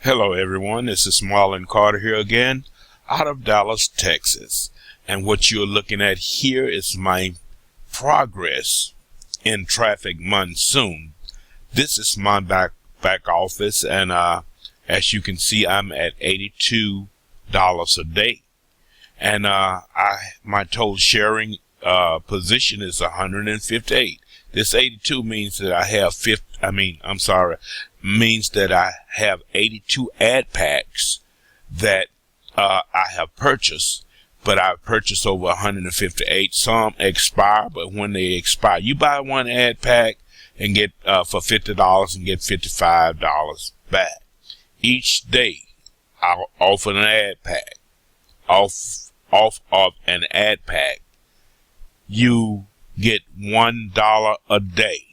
Hello everyone, this is Marlon Carter here again out of Dallas, Texas. And what you're looking at here is my progress in Traffic Monsoon. This is my back office, and as you can see, I'm at $82 a day. And my total sharing position is 158. This 82 means that I have means that I have 82 ad packs that I have purchased, but I've purchased over 158. Some expire, but when they expire, you buy one ad pack and get for $50 and get $55 back. Each day, I'll offer an ad pack. Off of an ad pack, you get $1 a day.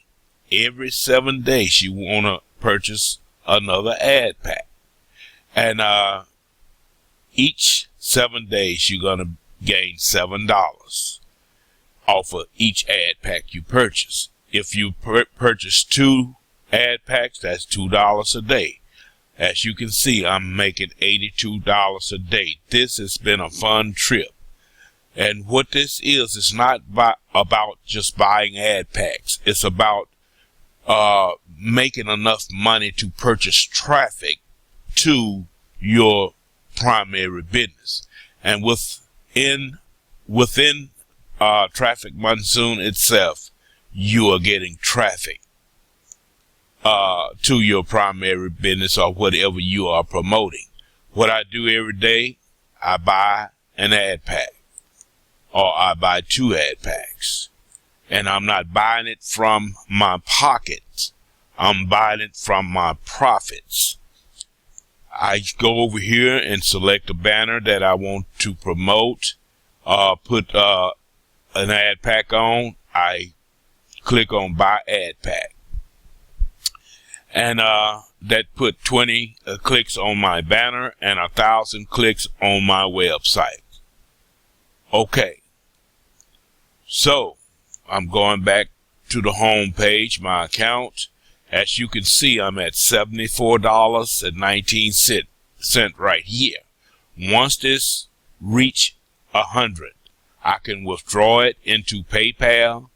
Every 7 days, you want to purchase another ad pack, and each 7 days you're going to gain $7 off of each ad pack you purchase. If you purchase 2 ad packs, that's $2 a day. As you can see, I'm making $82 a day. This has been a fun trip, and what this is not about just buying ad packs. It's about making enough money to purchase traffic to your primary business. And within Traffic Monsoon itself, you are getting traffic to your primary business or whatever you are promoting. What I do every day, I buy an ad pack, or I buy 2 ad packs. And I'm not buying it from my pockets. I'm buying it from my profits. I go over here and select a banner that I want to promote, put an ad pack on. I click on Buy Ad Pack. And that put 20 clicks on my banner and 1,000 clicks on my website. Okay. So I'm going back to the home page, my account. As you can see, I'm at $74.19 right here. Once this reach 100, I can withdraw it into PayPal,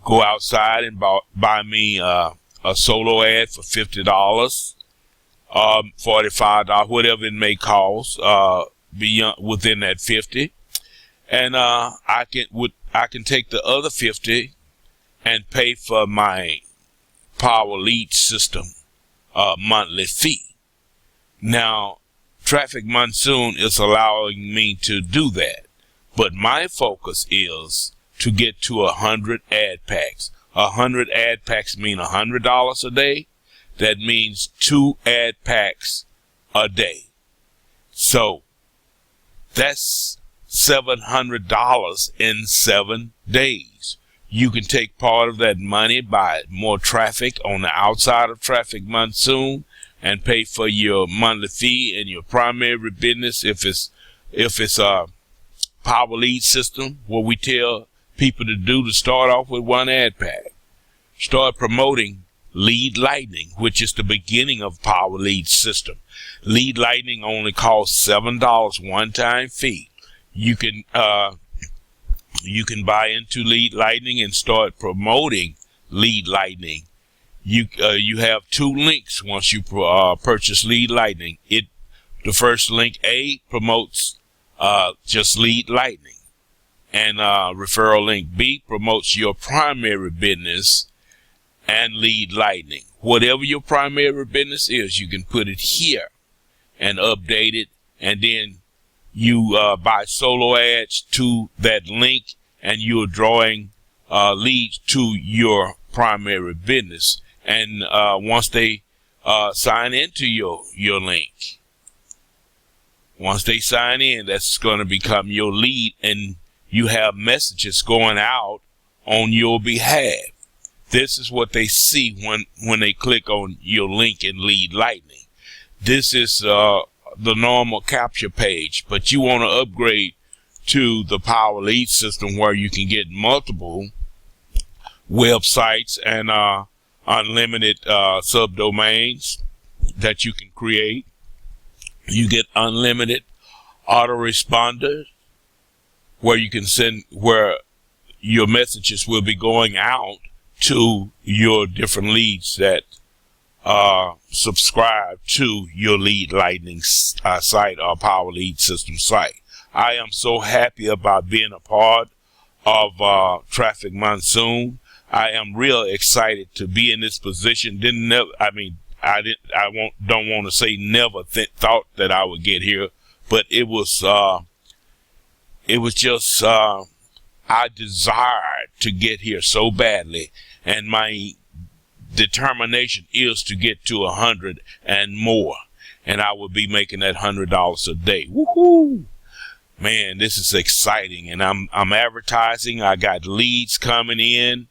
go outside and buy me a solo ad for $50, $45, whatever it may cost, within that 50. And I can take the other 50 and pay for my Power Lead System monthly fee. Now, Traffic Monsoon is allowing me to do that, but my focus is to get to 100 ad packs. 100 ad packs mean $100 a day. That means 2 ad packs a day. So that's $700 in 7 days. You can take part of that money, buy more traffic on the outside of Traffic Monsoon, and pay for your monthly fee and your primary business. If it's a Power Lead System, what we tell people to do to start off with 1 ad pack. Start promoting Lead Lightning, which is the beginning of Power Lead System. Lead Lightning only costs $7 one-time fee. You can buy into Lead Lightning and start promoting Lead Lightning. You have 2 links once you purchase Lead Lightning. The first link A promotes just Lead Lightning, and referral link B promotes your primary business and Lead Lightning. Whatever your primary business is, you can put it here and update it, and then you buy solo ads to that link, and you're drawing leads to your primary business. And once they sign into your link, once they sign in, that's going to become your lead, and you have messages going out on your behalf. This is what they see when they click on your link in Lead Lightning. This is the normal capture page, but you want to upgrade to the Power Lead System, where you can get multiple websites and unlimited subdomains that you can create. You get unlimited autoresponders where you can send, where your messages will be going out to your different leads that subscribe to your lead lightning site or power lead system site. I am so happy about being a part of Traffic Monsoon. I am real excited to be in this position. Don't want to say never thought that I would get here, but it was just I desired to get here so badly, and my determination is to get to 100 and more, and I will be making that $100 a day. Woohoo! Man, this is exciting, and I'm advertising. I got leads coming in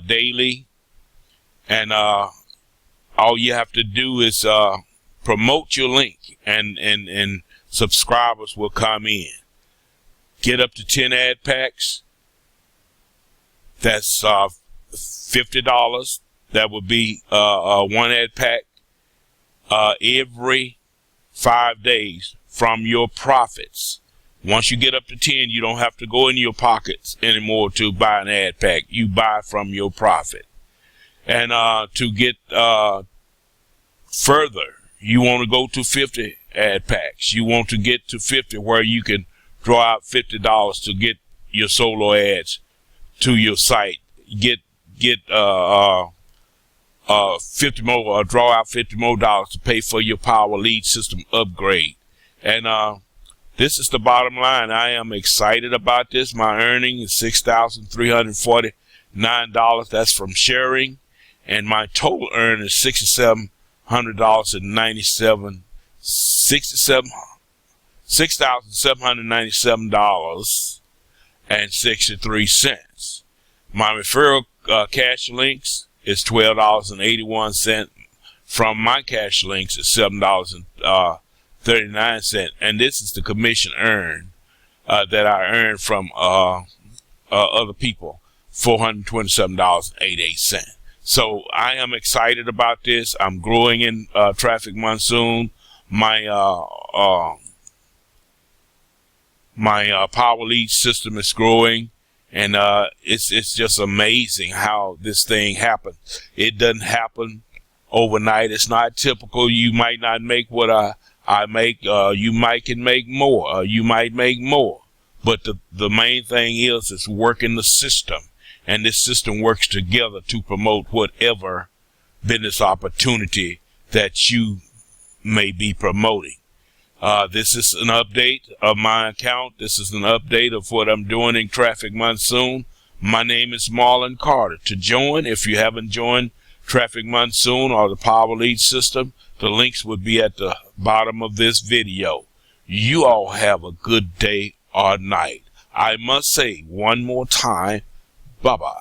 daily, and all you have to do is promote your link, and subscribers will come in. Get up to 10 ad packs. That's $50. That would be one ad pack every 5 days from your profits. Once you get up to 10, you don't have to go in your pockets anymore to buy an ad pack. You buy from your profit. And to get further, you want to go to 50 ad packs. You want to get to 50 where you can draw out $50 to get your solo ads to your site. Get 50 more, or draw out $50 more to pay for your power lead system upgrade. And this is the bottom line. I am excited about this. My earning is $6,349. That's from sharing, and my total earn is $6,797.63. My referral cash links is $12.81. From my cash links is $7.39, and this is the commission earned that I earned from other people, $427.88. So I am excited about this. I'm growing in Traffic Monsoon. My power lead system is growing, and it's just amazing how this thing happens. It doesn't happen overnight. It's not typical. You might not make what I make. You might can make more. You might make more. But the main thing is working the system, and this system works together to promote whatever business opportunity that you may be promoting. This is an update of my account. This is an update of what I'm doing in Traffic Monsoon. My name is Marlon Carter. To join, if you haven't joined Traffic Monsoon or the Power Lead System, the links would be at the bottom of this video. You all have a good day or night. I must say one more time, bye-bye.